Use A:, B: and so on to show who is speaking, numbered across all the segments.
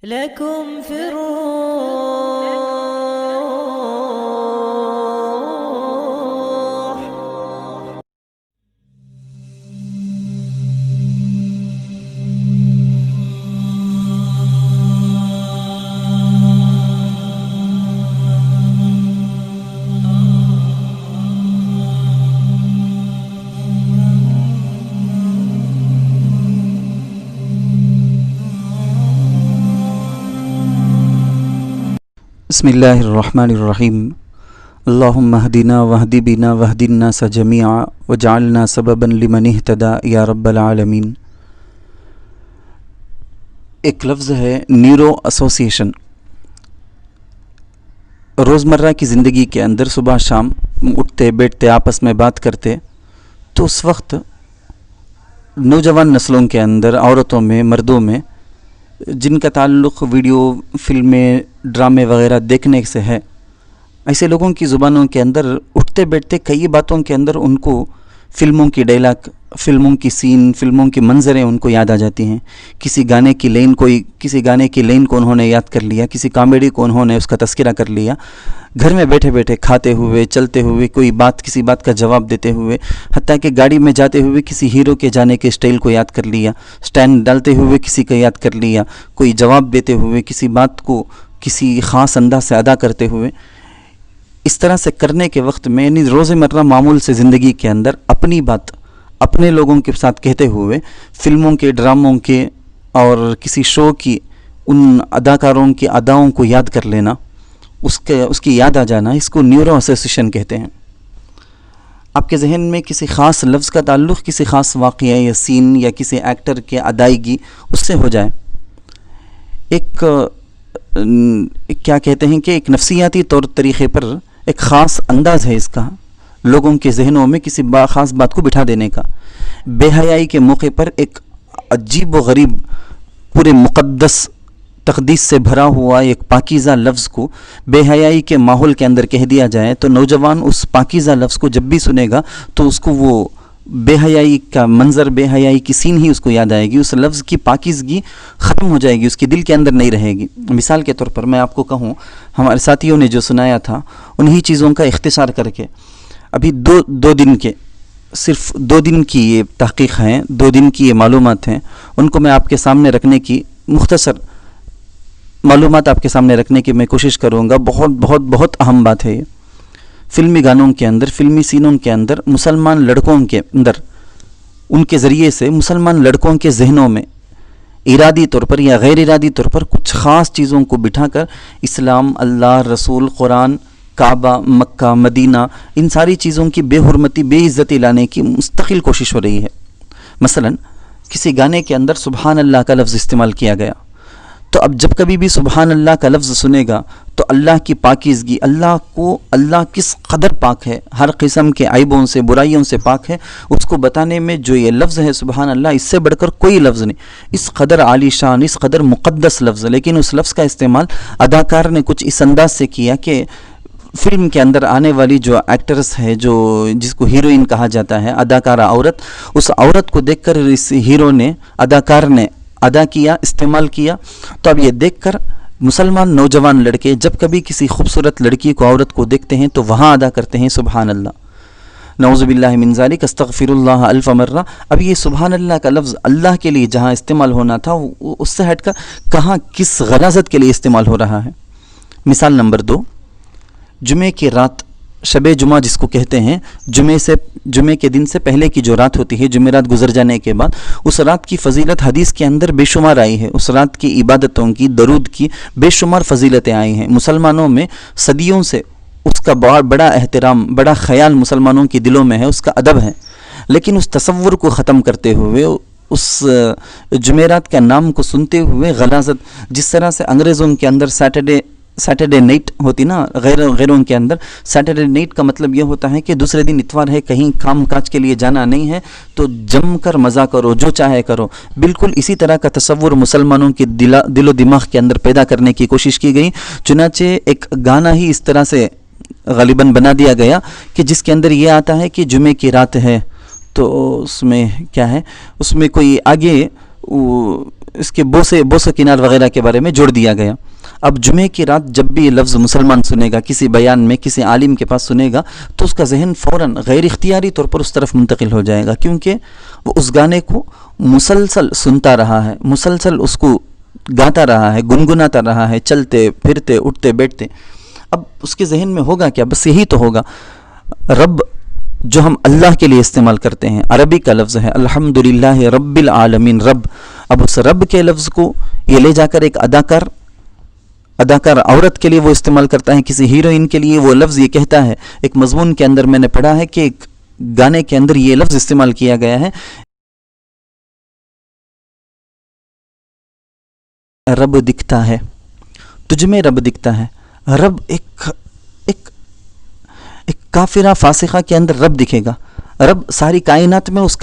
A: لكم في الروح
B: بسم اللہ الرحمن الرحیم اللہم اہدنا واہد بنا واہد الناس جمیعا وجعلنا سببا لمن اہتدى یا رب العالمین۔ ایک لفظ ہے نیورو ایسوسیشن۔ روزمرہ کی زندگی کے اندر صبح شام اٹھتے بیٹھتے آپس میں بات کرتے تو اس وقت نوجوان نسلوں کے اندر عورتوں میں مردوں میں جن کا تعلق ویڈیو فلمیں ڈرامے وغیرہ دیکھنے سے ہے، ایسے لوگوں کی زبانوں کے اندر اٹھتے بیٹھتے کئی باتوں کے اندر ان کو فلموں کی ڈائلاگ، فلموں کی سین، فلموں کی منظریں ان کو یاد آ جاتی ہیں۔ کسی گانے کی لائن کو انہوں نے یاد کر لیا، کسی کامیڈی کو انہوں نے اس کا تذکرہ کر لیا، گھر میں بیٹھے بیٹھے کھاتے ہوئے چلتے ہوئے کسی بات کا جواب دیتے ہوئے، حتیٰ کہ گاڑی میں جاتے ہوئے کسی ہیرو کے جانے کے اسٹائل کو یاد کر لیا، سٹینڈ ڈالتے ہوئے کسی کا یاد کر لیا، کوئی جواب دیتے ہوئے کسی بات کو کسی خاص انداز سے ادا کرتے ہوئے۔ اس طرح سے کرنے کے وقت میں یعنی روزمرہ معمول سے زندگی کے اندر اپنی بات اپنے لوگوں کے ساتھ کہتے ہوئے فلموں کے، ڈراموں کے اور کسی شو کی ان اداکاروں کی اداؤں کو یاد کر لینا، اس کی یاد آ جانا، اس کو نیورو ایسوسیشن کہتے ہیں۔ آپ کے ذہن میں کسی خاص لفظ کا تعلق کسی خاص واقعہ یا سین یا کسی ایکٹر کے ادائیگی اس سے ہو جائے، ایک کیا کہتے ہیں کہ ایک نفسیاتی طور طریقے پر ایک خاص انداز ہے اس کا، لوگوں کے ذہنوں میں کسی خاص بات کو بٹھا دینے کا۔ بے حیائی کے موقع پر ایک عجیب و غریب پورے مقدس تقدیس سے بھرا ہوا ایک پاکیزہ لفظ کو بے حیائی کے ماحول کے اندر کہہ دیا جائے تو نوجوان اس پاکیزہ لفظ کو جب بھی سنے گا تو اس کو وہ بے حیائی کا منظر، بے حیائی کی سین ہی اس کو یاد آئے گی، اس لفظ کی پاکیزگی ختم ہو جائے گی، اس کے دل کے اندر نہیں رہے گی۔ مثال کے طور پر میں آپ کو کہوں، ہمارے ساتھیوں نے جو سنایا تھا انہی چیزوں کا اختصار کر کے ابھی صرف دو دن کی یہ تحقیق ہیں، 2 دن کی یہ معلومات ہیں، ان کو میں آپ کے سامنے رکھنے کی مختصر معلومات آپ کے سامنے رکھنے کی میں کوشش کروں گا۔ بہت بہت بہت اہم بات ہے یہ۔ فلمی گانوں کے اندر، فلمی سینوں کے اندر مسلمان لڑکوں کے اندر ان کے ذریعے سے مسلمان لڑکوں کے ذہنوں میں ارادی طور پر یا غیر ارادی طور پر کچھ خاص چیزوں کو بٹھا کر اسلام، اللہ، رسول، قرآن، کعبہ، مکہ، مدینہ، ان ساری چیزوں کی بے حرمتی، بے عزتی لانے کی مستقل کوشش ہو رہی ہے۔ مثلا کسی گانے کے اندر سبحان اللہ کا لفظ استعمال کیا گیا تو اب جب کبھی بھی سبحان اللہ کا لفظ سنے گا تو اللہ کی پاکیزگی، اللہ کس قدر پاک ہے، ہر قسم کے عیبوں سے، برائیوں سے پاک ہے، اس کو بتانے میں جو یہ لفظ ہے سبحان اللہ، اس سے بڑھ کر کوئی لفظ نہیں، اس قدر عالی شان، اس قدر مقدس لفظ۔ لیکن اس لفظ کا استعمال اداکار نے کچھ اس انداز سے کیا کہ فلم کے اندر آنے والی جو ایکٹرس ہے، جس کو ہیروئن کہا جاتا ہے، اداکارہ عورت، اس عورت کو دیکھ کر اس ہیرو نے، اداکار نے ادا کیا، استعمال کیا۔ تو اب یہ دیکھ کر مسلمان نوجوان لڑکے جب کبھی کسی خوبصورت لڑکی کو، عورت کو دیکھتے ہیں تو وہاں ادا کرتے ہیں سبحان اللہ، نعوذ باللہ من ذالک، استغفر اللہ الف مرہ۔ اب یہ سبحان اللہ کا لفظ اللہ کے لیے جہاں استعمال ہونا تھا اس سے ہٹ کر کہاں کس غلاظت کے لیے استعمال ہو رہا ہے۔ مثال نمبر 2، جمعے کی رات، شب جمعہ جس کو کہتے ہیں، جمعے کے دن سے پہلے کی جو رات ہوتی ہے، جمعرات گزر جانے کے بعد، اس رات کی فضیلت حدیث کے اندر بے شمار آئی ہے، اس رات کی عبادتوں کی، درود کی بے شمار فضیلتیں آئی ہیں۔ مسلمانوں میں صدیوں سے اس کا بڑا احترام، بڑا خیال مسلمانوں کے دلوں میں ہے، اس کا ادب ہے، لیکن اس تصور کو ختم کرتے ہوئے، اس جمعرات کا نام کو سنتے ہوئے غلاظت، جس طرح سے انگریزوں کے اندر سیٹرڈے نائٹ ہوتی نا، غیروں کے اندر سیٹرڈے نائٹ کا مطلب یہ ہوتا ہے کہ دوسرے دن اتوار ہے، کہیں کام کاج کے لیے جانا نہیں ہے تو جم کر مزہ کرو، جو چاہے کرو۔ بالکل اسی طرح کا تصور مسلمانوں کے دل و دماغ کے اندر پیدا کرنے کی کوشش کی گئی، چنانچہ ایک گانا ہی اس طرح سے غالباً بنا دیا گیا کہ جس کے اندر یہ آتا ہے کہ جمعے کی رات ہے تو اس میں کیا ہے، اس میں کوئی آگے اس کے بوسے کنار وغیرہ کے بارے میں جوڑ دیا گیا. اب جمعے کی رات جب بھی یہ لفظ مسلمان سنے گا کسی بیان میں کسی عالم کے پاس سنے گا تو اس کا ذہن فوراً غیر اختیاری طور پر اس طرف منتقل ہو جائے گا, کیونکہ وہ اس گانے کو مسلسل سنتا رہا ہے, مسلسل اس کو گاتا رہا ہے, گنگناتا رہا ہے, چلتے پھرتے اٹھتے بیٹھتے. اب اس کے ذہن میں ہوگا کیا؟ بس یہی تو ہوگا. رب جو ہم اللہ کے لیے استعمال کرتے ہیں, عربی کا لفظ ہے الحمدللہ رب العالمین, رب. اب اس رب کے لفظ کو یہ لے جا کر ایک اداکار عورت کے لیے وہ استعمال کرتا ہے, کسی ہیروئن کے لیے وہ لفظ یہ کہتا ہے. ایک مضمون کے اندر میں نے پڑھا ہے کہ ایک گانے کے اندر یہ لفظ استعمال کیا گیا ہے, رب دکھتا ہے, تجھ میں رب دکھتا ہے. رب ایک کافرہ فاسقہ کے اندر رب دکھے گا. رب ساری کائنات میں اس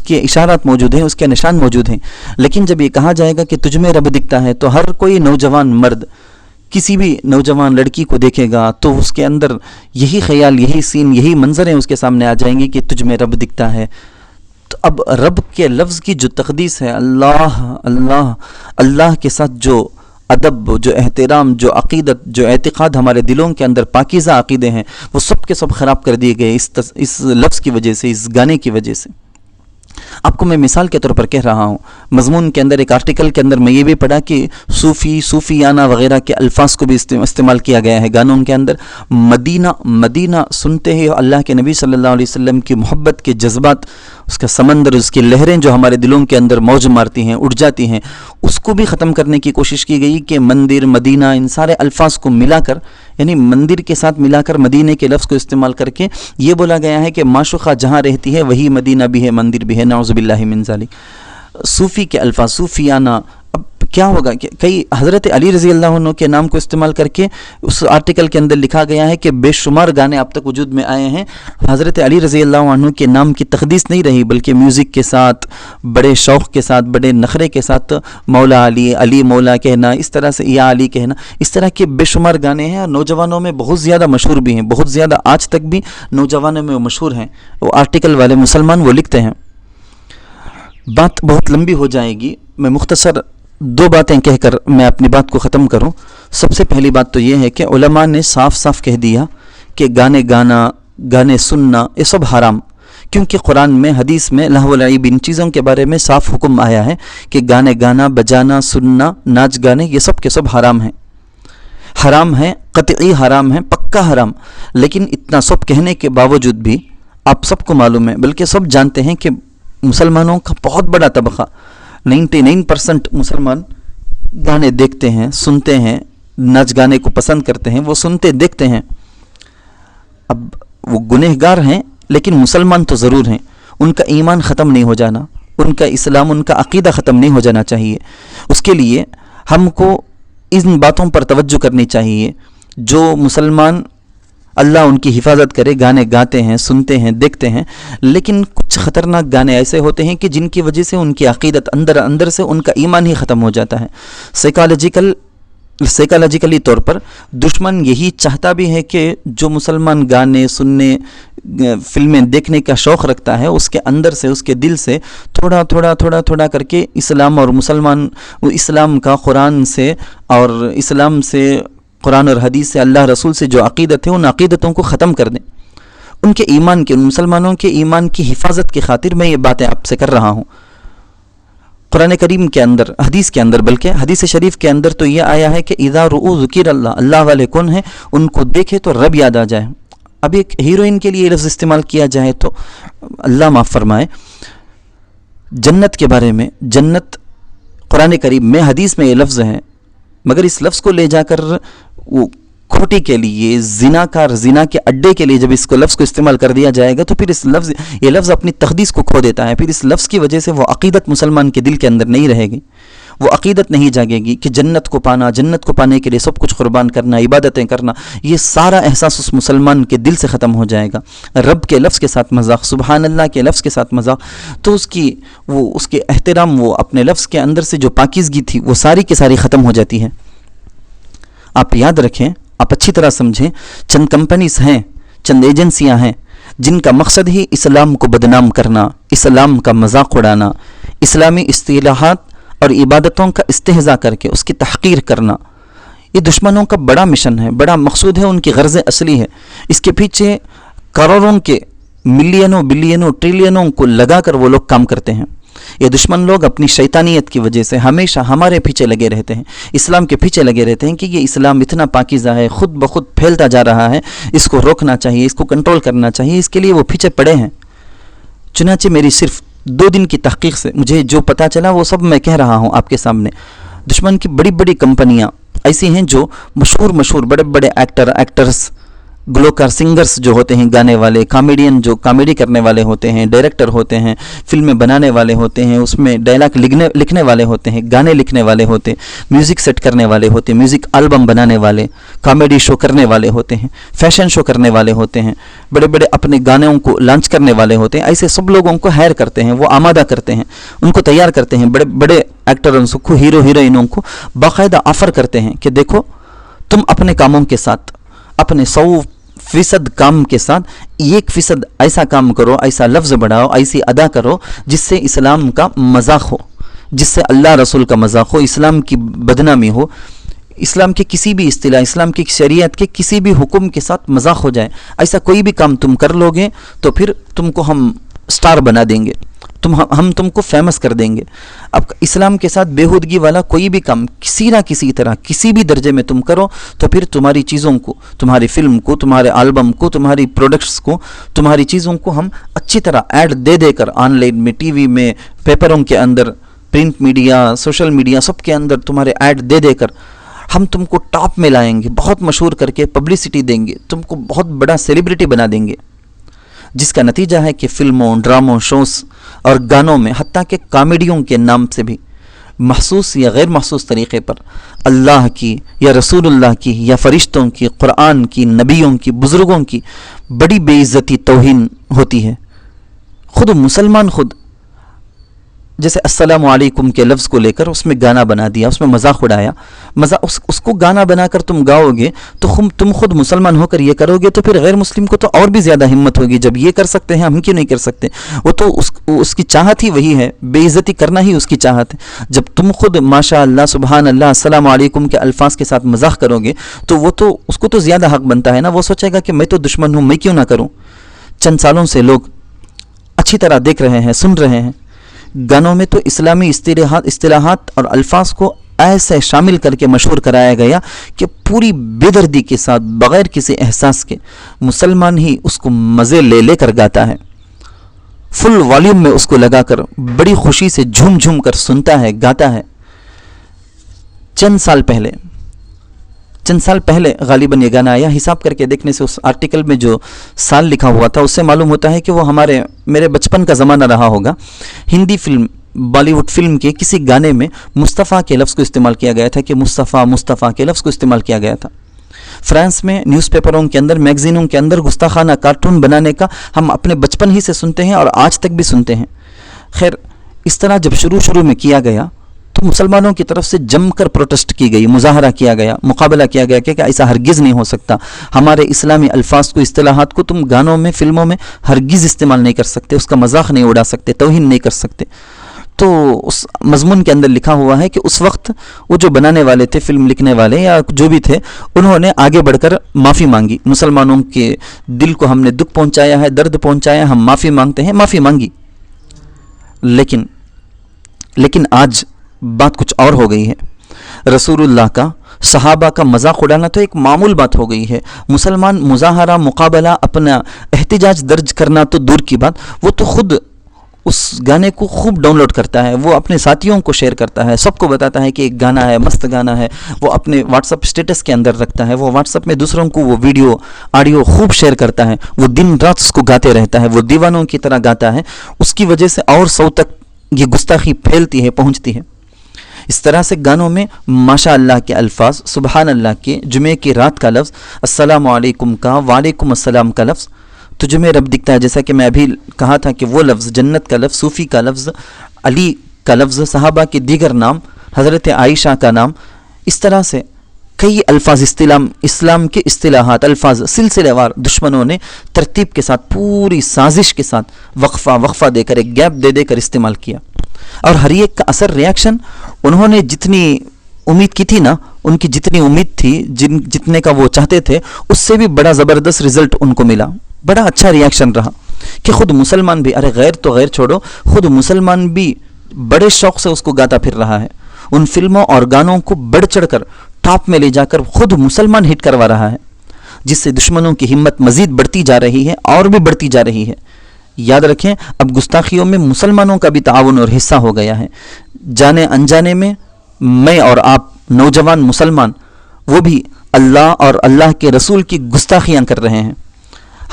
B: کے اشارات موجود ہیں, اس کے نشان موجود ہیں, لیکن جب یہ کہا جائے گا کہ تجھ میں رب دکھتا ہے تو ہر کوئی نوجوان مرد کسی بھی نوجوان لڑکی کو دیکھے گا تو اس کے اندر یہی خیال, یہی سین, یہی منظریں اس کے سامنے آ جائیں گی کہ تجھ میں رب دکھتا ہے. تو اب رب کے لفظ کی جو تقدیس ہے, اللہ اللہ اللہ کے ساتھ جو ادب, جو احترام, جو عقیدت, جو اعتقاد ہمارے دلوں کے اندر پاکیزہ عقیدے ہیں, وہ سب کے سب خراب کر دیے گئے اس لفظ کی وجہ سے, اس گانے کی وجہ سے. آپ کو میں مثال کے طور پر کہہ رہا ہوں, مضمون کے اندر ایک آرٹیکل کے اندر میں یہ بھی پڑھا کہ صوفیانہ وغیرہ کے الفاظ کو بھی استعمال کیا گیا ہے گانوں کے اندر. مدینہ سنتے ہی اللہ کے نبی صلی اللہ علیہ وسلم کی محبت کے جذبات, اس کا سمندر, اس کی لہریں جو ہمارے دلوں کے اندر موج مارتی ہیں, اٹھ جاتی ہیں, اس کو بھی ختم کرنے کی کوشش کی گئی کہ مندر, مدینہ, ان سارے الفاظ کو ملا کر, یعنی مندر کے ساتھ ملا کر مدینے کے لفظ کو استعمال کر کے یہ بولا گیا ہے کہ معشوقہ جہاں رہتی ہے وہی مدینہ بھی ہے, مندر بھی ہے. نعوذ باللہ من ذالک. صوفی کے الفاظ, صوفیانہ. اب کیا ہوگا کہ کئی حضرت علی رضی اللہ عنہ کے نام کو استعمال کر کے اس آرٹیکل کے اندر لکھا گیا ہے کہ بے شمار گانے اب تک وجود میں آئے ہیں, حضرت علی رضی اللہ عنہ کے نام کی تقدیس نہیں رہی بلکہ میوزک کے ساتھ, بڑے شوق کے ساتھ, بڑے نخرے کے ساتھ مولا علی, علی مولا کہنا, اس طرح سے یا علی کہنا, اس طرح کے بے شمار گانے ہیں اور نوجوانوں میں بہت زیادہ مشہور بھی ہیں, بہت زیادہ آج تک بھی نوجوانوں میں مشہور ہیں. وہ آرٹیکل والے مسلمان وہ لکھتے ہیں. بات بہت لمبی ہو جائے گی, میں مختصر 2 باتیں کہہ کر میں اپنی بات کو ختم کروں. سب سے پہلی بات تو یہ ہے کہ علماء نے صاف صاف کہہ دیا کہ گانے گانا, گانے سننا یہ سب حرام, کیونکہ قرآن میں, حدیث میں لہو و لعب ان چیزوں کے بارے میں صاف حکم آیا ہے کہ گانے گانا, بجانا, سننا, ناچ گانے یہ سب کے سب حرام ہیں. حرام ہیں, قطعی حرام ہیں, پکا حرام. لیکن اتنا سب کہنے کے باوجود بھی آپ سب کو معلوم ہے, بلکہ سب جانتے ہیں کہ مسلمانوں کا بہت بڑا طبقہ 99% مسلمان گانے دیکھتے ہیں, سنتے ہیں, ناچ گانے کو پسند کرتے ہیں, وہ سنتے دیکھتے ہیں. اب وہ گنہگار ہیں لیکن مسلمان تو ضرور ہیں. ان کا ایمان ختم نہیں ہو جانا, ان کا اسلام, ان کا عقیدہ ختم نہیں ہو جانا چاہیے. اس کے لیے ہم کو ان باتوں پر توجہ کرنی چاہیے. جو مسلمان, اللہ ان کی حفاظت کرے, گانے گاتے ہیں, سنتے ہیں, دیکھتے ہیں, لیکن کچھ خطرناک گانے ایسے ہوتے ہیں کہ جن کی وجہ سے ان کی عقیدت اندر سے ان کا ایمان ہی ختم ہو جاتا ہے. سائیکالوجیکلی طور پر دشمن یہی چاہتا بھی ہے کہ جو مسلمان گانے سننے, فلمیں دیکھنے کا شوق رکھتا ہے, اس کے اندر سے, اس کے دل سے تھوڑا کر کے اسلام اور مسلمان, اسلام کا قرآن سے اور اسلام سے, قرآن اور حدیث سے, اللہ رسول سے جو عقیدت ہے ان عقیدتوں کو ختم کر دیں. ان کے ایمان کے, ان مسلمانوں کے ایمان کی حفاظت کی خاطر میں یہ باتیں آپ سے کر رہا ہوں. قرآن کریم کے اندر, حدیث کے اندر, بلکہ حدیث شریف کے اندر تو یہ آیا ہے کہ اذا رؤوا ذکر اللہ, اللہ والے کون ہیں, ان کو دیکھے تو رب یاد آ جائے. اب ایک ہیروئن کے لیے یہ لفظ استعمال کیا جائے تو اللہ معاف فرمائے. جنت کے بارے میں, جنت قرآن کریم میں, حدیث میں یہ لفظ ہے, مگر اس لفظ کو لے جا کر وہ کھوٹی کے لیے, زنا کے اڈے کے لیے جب اس کو لفظ کو استعمال کر دیا جائے گا تو پھر یہ لفظ اپنی تقدیس کو کھو دیتا ہے. پھر اس لفظ کی وجہ سے وہ عقیدت مسلمان کے دل کے اندر نہیں رہے گی, وہ عقیدت نہیں جاگے گی کہ جنت کو پانا, جنت کو پانے کے لیے سب کچھ قربان کرنا, عبادتیں کرنا, یہ سارا احساس اس مسلمان کے دل سے ختم ہو جائے گا. رب کے لفظ کے ساتھ مذاق, سبحان اللہ کے لفظ کے ساتھ مذاق, تو اس کے احترام, وہ اپنے لفظ کے اندر سے جو پاکیزگی تھی وہ ساری کی ساری ختم ہو جاتی ہے. آپ یاد رکھیں, آپ اچھی طرح سمجھیں, چند کمپنیز ہیں, چند ایجنسیاں ہیں جن کا مقصد ہی اسلام کو بدنام کرنا, اسلام کا مذاق اڑانا, اسلامی اصطلاحات اور عبادتوں کا استہزاء کر کے اس کی تحقیر کرنا، یہ دشمنوں کا بڑا مشن ہے، بڑا مقصود ہے، ان کی غرض اصلی ہے. اس کے پیچھے کروڑوں کے ملینوں بلینوں ٹریلینوں کو لگا کر وہ لوگ کام کرتے ہیں. یہ دشمن لوگ اپنی شیطانیت کی وجہ سے ہمیشہ ہمارے پیچھے لگے رہتے ہیں، اسلام کے پیچھے لگے رہتے ہیں کہ یہ اسلام اتنا پاکیزہ ہے، خود بخود پھیلتا جا رہا ہے، اس کو روکنا چاہیے، اس کو کنٹرول کرنا چاہیے. اس کے لیے وہ پیچھے پڑے ہیں. چنانچہ میری صرف 2 دن کی تحقیق سے مجھے جو پتہ چلا وہ سب میں کہہ رہا ہوں آپ کے سامنے. دشمن کی بڑی بڑی کمپنیاں ایسی ہیں جو مشہور بڑے بڑے ایکٹرز، گلوکار، سنگرز جو ہوتے ہیں، گانے والے، کامیڈین جو کامیڈی کرنے والے ہوتے ہیں، ڈائریکٹر ہوتے ہیں، فلمیں بنانے والے ہوتے ہیں، اس میں ڈائلاگ لکھنے والے ہوتے ہیں، گانے لکھنے والے ہوتے ہیں، میوزک سیٹ کرنے والے ہوتے ہیں، میوزک البم بنانے والے، کامیڈی شو کرنے والے ہوتے ہیں، فیشن شو کرنے والے ہوتے ہیں، بڑے بڑے اپنے گانوں کو لانچ کرنے والے ہوتے ہیں. ایسے سب لوگوں کو ہائر کرتے ہیں، وہ آمادہ کرتے ہیں، ان کو تیار کرتے ہیں. بڑے بڑے ایکٹروں کو، ہیرو ہیروئنوں کو باقاعدہ آفر کرتے ہیں کہ دیکھو تم اپنے کاموں کے ساتھ، اپنے 100% کام کے ساتھ 1% ایسا کام کرو، ایسا لفظ بڑھاؤ، ایسی ادا کرو جس سے اسلام کا مذاق ہو، جس سے اللہ رسول کا مذاق ہو، اسلام کی بدنامی ہو، اسلام کے کسی بھی اصطلاح، اسلام کی شریعت کے کسی بھی حکم کے ساتھ مذاق ہو جائے. ایسا کوئی بھی کام تم کر لو گے تو پھر تم کو ہم سٹار بنا دیں گے، ہم تم کو فیمس کر دیں گے. اب اسلام کے ساتھ بےہودگی والا کوئی بھی کام کسی نہ کسی طرح کسی بھی درجے میں تم کرو تو پھر تمہاری چیزوں کو، تمہاری فلم کو، تمہارے البم کو، تمہاری پروڈکٹس کو، تمہاری چیزوں کو ہم اچھی طرح ایڈ دے کر آن لائن میں، ٹی وی میں، پیپروں کے اندر، پرنٹ میڈیا، سوشل میڈیا، سب کے اندر تمہارے ایڈ دے کر ہم تم کو ٹاپ میں لائیں گے، بہت مشہور کر کے پبلسٹی دیں گے، تم کو بہت بڑا سیلیبریٹی بنا دیں گے. جس کا نتیجہ ہے کہ فلموں، ڈراموں، شوز اور گانوں میں، حتیٰ کہ کامیڈیوں کے نام سے بھی محسوس یا غیر محسوس طریقے پر اللہ کی یا رسول اللہ کی یا فرشتوں کی، قرآن کی، نبیوں کی، بزرگوں کی بڑی بے عزتی، توہین ہوتی ہے. خود مسلمان خود جیسے السلام علیکم کے لفظ کو لے کر اس میں گانا بنا دیا، اس میں مذاق اڑایا. اس کو گانا بنا کر تم گاؤ گے تو تم خود مسلمان ہو کر یہ کرو گے تو پھر غیر مسلم کو تو اور بھی زیادہ ہمت ہوگی. جب یہ کر سکتے ہیں ہم کیوں نہیں کر سکتے؟ وہ تو اس کی چاہت ہی وہی ہے، بے عزتی کرنا ہی اس کی چاہت ہے. جب تم خود ماشاء اللہ، سبحان اللہ، السلام علیکم کے الفاظ کے ساتھ مذاق کرو گے تو وہ تو اس کو تو زیادہ حق بنتا ہے نا. وہ سوچے گا کہ میں تو دشمن ہوں، میں کیوں نہ کروں. چند سالوں سے لوگ اچھی طرح دیکھ رہے ہیں، سن رہے ہیں. گانوں میں تو اسلامی اصطلاحات اور الفاظ کو ایسے شامل کر کے مشہور کرایا گیا کہ پوری بے دردی کے ساتھ، بغیر کسی احساس کے، مسلمان ہی اس کو مزے لے کر گاتا ہے، فل والیوم میں اس کو لگا کر بڑی خوشی سے جھوم کر سنتا ہے، گاتا ہے. چند سال پہلے غالباً یہ گانا آیا. حساب کر کے دیکھنے سے اس آرٹیکل میں جو سال لکھا ہوا تھا اس سے معلوم ہوتا ہے کہ وہ میرے بچپن کا زمانہ رہا ہوگا. Hindi film, Bollywood film کے کسی گانے میں مصطفیٰ کے لفظ کو استعمال کیا گیا تھا، کہ مصطفیٰ کے لفظ کو استعمال کیا گیا تھا. فرانس میں نیوز پیپروں کے اندر، میگزینوں کے اندر گستاخانہ کارٹون بنانے کا ہم اپنے بچپن ہی سے سنتے ہیں اور آج تک بھی سنتے ہیں. خیر، اس طرح جب شروع میں کیا گیا تو مسلمانوں کی طرف سے جم کر پروٹسٹ کی گئی، مظاہرہ کیا گیا، مقابلہ کیا گیا کہ ایسا ہرگز نہیں ہو سکتا. ہمارے اسلامی الفاظ کو، اصطلاحات کو تم گانوں میں، فلموں میں ہرگز استعمال نہیں کر سکتے، اس کا مذاق نہیں اڑا سکتے، توہین نہیں کر سکتے. تو اس مضمون کے اندر لکھا ہوا ہے کہ اس وقت وہ جو بنانے والے تھے، فلم لکھنے والے یا جو بھی تھے، انہوں نے آگے بڑھ کر معافی مانگی. مسلمانوں کے دل کو ہم نے دکھ پہنچایا ہے، درد پہنچایا، ہم معافی مانگتے ہیں، معافی مانگی. لیکن آج بات کچھ اور ہو گئی ہے. رسول اللہ کا، صحابہ کا مذاق اڑانا تو ایک معمول بات ہو گئی ہے. مسلمان مظاہرہ، مقابلہ، اپنا احتجاج درج کرنا تو دور کی بات، وہ تو خود اس گانے کو خوب ڈاؤن لوڈ کرتا ہے، وہ اپنے ساتھیوں کو شیئر کرتا ہے، سب کو بتاتا ہے کہ ایک گانا ہے، مست گانا ہے. وہ اپنے واٹس اپ اسٹیٹس کے اندر رکھتا ہے، وہ واٹس اپ میں دوسروں کو وہ ویڈیو، آڈیو خوب شیئر کرتا ہے. وہ دن رات اس کو گاتے رہتا ہے، وہ دیوانوں کی طرح گاتا ہے. اس کی وجہ سے اور سو تک یہ گستاخی پھیلتی ہے، پہنچتی ہے. اس طرح سے گانوں میں ماشاء اللہ کے الفاظ، سبحان اللہ کے، جمعے کی رات کا لفظ، السلام علیکم کا، وعلیکم السلام کا لفظ، تجھ میں رب دکھتا ہے، جیسا کہ میں ابھی کہا تھا کہ وہ لفظ، جنت کا لفظ، صوفی کا لفظ، علی کا لفظ، صحابہ کے دیگر نام، حضرت عائشہ کا نام، اس طرح سے کئی الفاظ اسلام کے اصطلاحات، الفاظ سلسلہ وار دشمنوں نے ترتیب کے ساتھ، پوری سازش کے ساتھ وقفہ دے کر، ایک گیپ دے کر استعمال کیا. اور ہر ایک کا اثر ریاکشن انہوں نے جتنی امید کی تھی نا، ان کی جتنی امید تھی، جتنے کا وہ چاہتے تھے، اس سے بھی بڑا زبردست رزلٹ ان کو ملا، بڑا اچھا ریاکشن رہا کہ خود مسلمان بھی، ارے غیر تو غیر چھوڑو، خود مسلمان بھی بڑے شوق سے اس کو گاتا پھر رہا ہے، ان فلموں اور گانوں کو بڑھ چڑھ کر ٹاپ میں لے جا کر خود مسلمان ہٹ کروا رہا ہے، جس سے دشمنوں کی ہمت مزید بڑھتی جا رہی ہے اور بھی بڑھتی جا رہی ہے۔ یاد رکھیں اب گستاخیوں میں مسلمانوں کا بھی تعاون اور حصہ ہو گیا ہے، جانے انجانے میں میں اور آپ نوجوان مسلمان وہ بھی اللہ اور اللہ کے رسول کی گستاخیاں کر رہے ہیں۔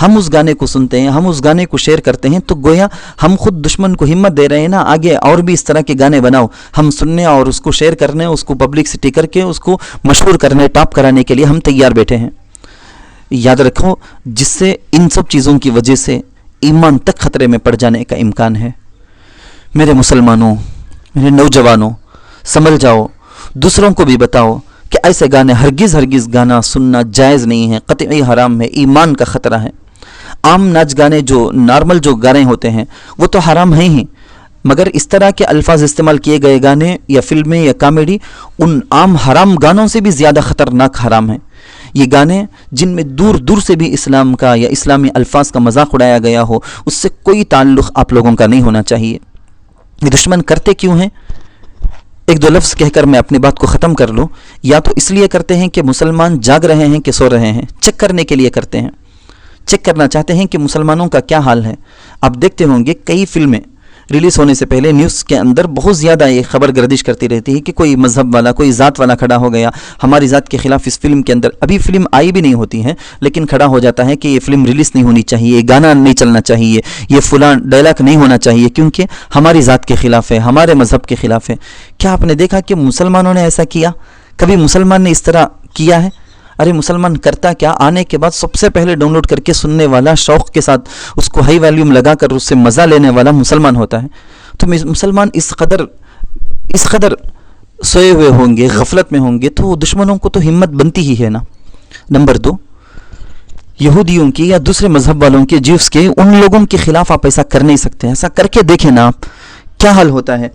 B: ہم اس گانے کو سنتے ہیں، ہم اس گانے کو شیئر کرتے ہیں تو گویا ہم خود دشمن کو ہمت دے رہے ہیں نا، آگے اور بھی اس طرح کے گانے بناؤ، ہم سننے اور اس کو شیئر کرنے، اس کو پبلکسٹی کر کے اس کو مشہور کرنے، ٹاپ کرانے کے لیے ہم تیار بیٹھے ہیں۔ یاد رکھو جس سے ان سب چیزوں کی وجہ سے ایمان تک خطرے میں پڑ جانے کا امکان ہے۔ میرے مسلمانوں، میرے نوجوانوں، سنبھل جاؤ، دوسروں کو بھی بتاؤ کہ ایسے گانے ہرگز گانا سننا جائز نہیں ہے، قطعی حرام ہے، ایمان کا خطرہ ہے۔ عام ناچ گانے جو نارمل جو گانے ہوتے ہیں وہ تو حرام ہیں ہی، مگر اس طرح کے الفاظ استعمال کیے گئے گانے یا فلمیں یا کامیڈی ان عام حرام گانوں سے بھی زیادہ خطرناک حرام ہیں۔ یہ گانے جن میں دور دور سے بھی اسلام کا یا اسلامی الفاظ کا مذاق اڑایا گیا ہو، اس سے کوئی تعلق آپ لوگوں کا نہیں ہونا چاہیے۔ یہ دشمن کرتے کیوں ہیں؟ ایک دو لفظ کہہ کر میں اپنی بات کو ختم کر لوں۔ یا تو اس لیے کرتے ہیں کہ مسلمان جاگ رہے ہیں کہ سو رہے ہیں، چیک کرنے کے لیے کرتے ہیں، چیک کرنا چاہتے ہیں کہ مسلمانوں کا کیا حال ہے۔ آپ دیکھتے ہوں گے کئی فلمیں ریلیز ہونے سے پہلے نیوز کے اندر بہت زیادہ یہ خبر گردش کرتی رہتی ہے کہ کوئی مذہب والا، کوئی ذات والا کھڑا ہو گیا ہماری ذات کے خلاف اس فلم کے اندر، ابھی فلم آئی بھی نہیں ہوتی ہے لیکن کھڑا ہو جاتا ہے کہ یہ فلم ریلیز نہیں ہونی چاہیے، یہ گانا نہیں چلنا چاہیے، یہ فلاں ڈائلاگ نہیں ہونا چاہیے کیونکہ ہماری ذات کے خلاف ہے، ہمارے مذہب کے خلاف ہے۔ کیا آپ نے دیکھا کہ مسلمانوں نے ایسا کیا؟ کبھی مسلمان نے اس طرح کیا ہے؟ ارے مسلمان کرتا کیا، آنے کے بعد سب سے پہلے ڈاؤن لوڈ کر کے سننے والا، شوق کے ساتھ اس کو ہائی ویلیوم لگا کر اس سے مزہ لینے والا مسلمان ہوتا ہے۔ تو مسلمان اس قدر سوئے ہوئے ہوں گے، غفلت میں ہوں گے، تو دشمنوں کو تو ہمت بنتی ہی ہے نا۔ نمبر 2، یہودیوں کی یا دوسرے مذہب والوں کے، جیوس کے، ان لوگوں کے خلاف آپ ایسا کر نہیں سکتے۔ ایسا کر کے دیکھیں نا آپ کیا حال ہوتا ہے۔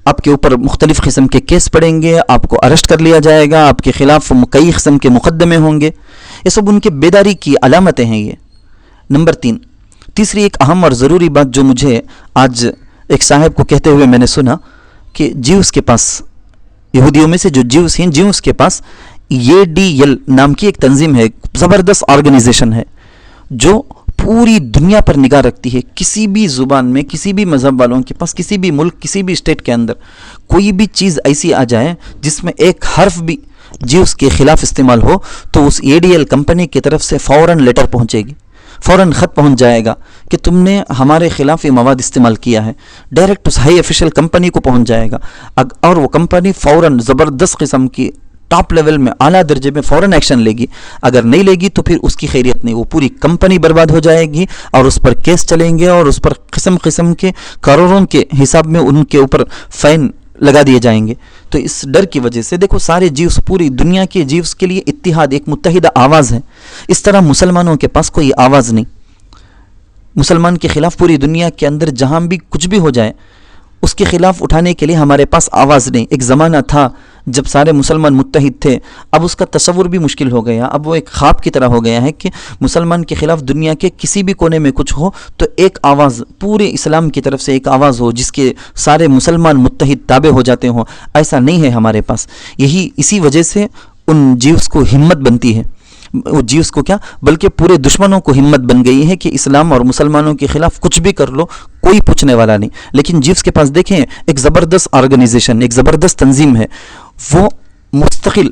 B: آپ کے اوپر مختلف قسم کے کیس پڑیں گے، آپ کو اریسٹ کر لیا جائے گا، آپ کے خلاف کئی قسم کے مقدمے ہوں گے۔ یہ سب ان کے بیداری کی علامتیں ہیں یہ۔ نمبر 3، تیسری ایک اہم اور ضروری بات جو مجھے آج ایک صاحب کو کہتے ہوئے میں نے سنا کہ جیوس کے پاس، یہودیوں میں سے جو جیوس ہیں، جیوس کے پاس ADL نام کی ایک تنظیم ہے، زبردست آرگنائزیشن ہے جو پوری دنیا پر نگاہ رکھتی ہے۔ کسی بھی زبان میں، کسی بھی مذہب والوں کے پاس، کسی بھی ملک، کسی بھی اسٹیٹ کے اندر کوئی بھی چیز ایسی آ جائے جس میں ایک حرف بھی جیوس کے خلاف استعمال ہو تو اس ADL کمپنی کی طرف سے فوراً لیٹر پہنچے گی، فوراً خط پہنچ جائے گا کہ تم نے ہمارے خلاف یہ مواد استعمال کیا ہے، ڈائریکٹ اس ہائی آفیشیل کمپنی کو پہنچ جائے گا، اور وہ کمپنی فوراً زبردست قسم کی ٹاپ لیول میں، اعلیٰ درجے میں فوراً ایکشن لے گی۔ اگر نہیں لے گی تو پھر اس کی خیریت نہیں، وہ پوری کمپنی برباد ہو جائے گی اور اس پر کیس چلیں گے اور اس پر قسم قسم کے کروڑوں کے حساب میں ان کے اوپر فائن لگا دیے جائیں گے۔ تو اس ڈر کی وجہ سے دیکھو سارے جیوس، پوری دنیا کے جیوس کے لیے اتحاد، ایک متحدہ آواز ہے۔ اس طرح مسلمانوں کے پاس کوئی آواز نہیں، مسلمان کے خلاف پوری دنیا کے اندر جہاں بھی کچھ بھی ہو جائے اس کے خلاف اٹھانے کے لیے ہمارے پاس آواز نہیں۔ ایک زمانہ تھا جب سارے مسلمان متحد تھے، اب اس کا تصور بھی مشکل ہو گیا، اب وہ ایک خواب کی طرح ہو گیا ہے کہ مسلمان کے خلاف دنیا کے کسی بھی کونے میں کچھ ہو تو ایک آواز پورے اسلام کی طرف سے ایک آواز ہو جس کے سارے مسلمان متحد تابع ہو جاتے ہوں۔ ایسا نہیں ہے ہمارے پاس۔ اسی وجہ سے ان جیوس کو ہمت بنتی ہے، وہ جیوس کو کیا بلکہ پورے دشمنوں کو ہمت بن گئی ہے کہ اسلام اور مسلمانوں کے خلاف کچھ بھی کر لو، کوئی پوچھنے والا نہیں۔ لیکن جیوس کے پاس دیکھیں ایک زبردست آرگنائزیشن، ایک زبردست تنظیم ہے، وہ مستقل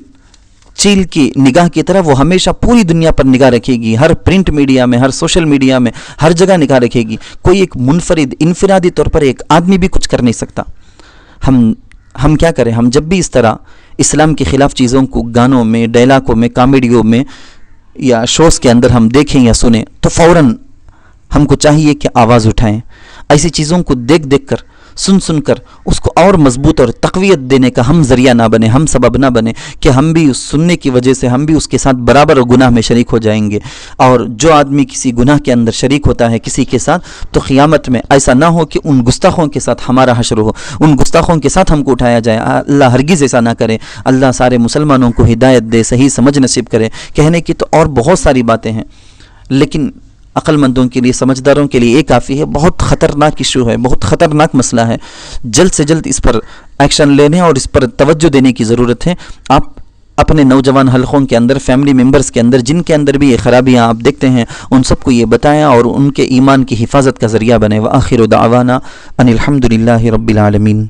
B: چیل کی نگاہ کی طرح وہ ہمیشہ پوری دنیا پر نگاہ رکھے گی، ہر پرنٹ میڈیا میں، ہر سوشل میڈیا میں، ہر جگہ نگاہ رکھے گی۔ کوئی ایک منفرد انفرادی طور پر ایک آدمی بھی کچھ کر نہیں سکتا۔ ہم کیا کریں؟ ہم جب بھی اس طرح اسلام کے خلاف چیزوں کو گانوں میں، ڈائلاگوں میں، کامیڈیوں میں یا شوز کے اندر ہم دیکھیں یا سنیں تو فوراً ہم کو چاہیے کہ آواز اٹھائیں۔ ایسی چیزوں کو دیکھ کر سن سن کر اس کو اور مضبوط اور تقویت دینے کا ہم ذریعہ نہ بنے، ہم سبب نہ بنے کہ ہم بھی اس سننے کی وجہ سے ہم بھی اس کے ساتھ برابر گناہ میں شریک ہو جائیں گے۔ اور جو آدمی کسی گناہ کے اندر شریک ہوتا ہے کسی کے ساتھ، تو قیامت میں ایسا نہ ہو کہ ان گستاخوں کے ساتھ ہمارا حشر ہو، ان گستاخوں کے ساتھ ہم کو اٹھایا جائے۔ اللہ ہرگز ایسا نہ کرے۔ اللہ سارے مسلمانوں کو ہدایت دے، صحیح سمجھ نصیب کرے۔ کہنے کی تو اور بہت ساری باتیں ہیں، لیکن عقل مندوں کے لیے، سمجھداروں کے لیے یہ کافی ہے۔ بہت خطرناک ایشو ہے، بہت خطرناک مسئلہ ہے، جلد سے جلد اس پر ایکشن لینے اور اس پر توجہ دینے کی ضرورت ہے۔ آپ اپنے نوجوان حلقوں کے اندر، فیملی ممبرز کے اندر جن کے اندر بھی یہ خرابیاں آپ دیکھتے ہیں، ان سب کو یہ بتائیں اور ان کے ایمان کی حفاظت کا ذریعہ بنے۔ وآخر دعوانا ان الحمد للہ رب العالمین۔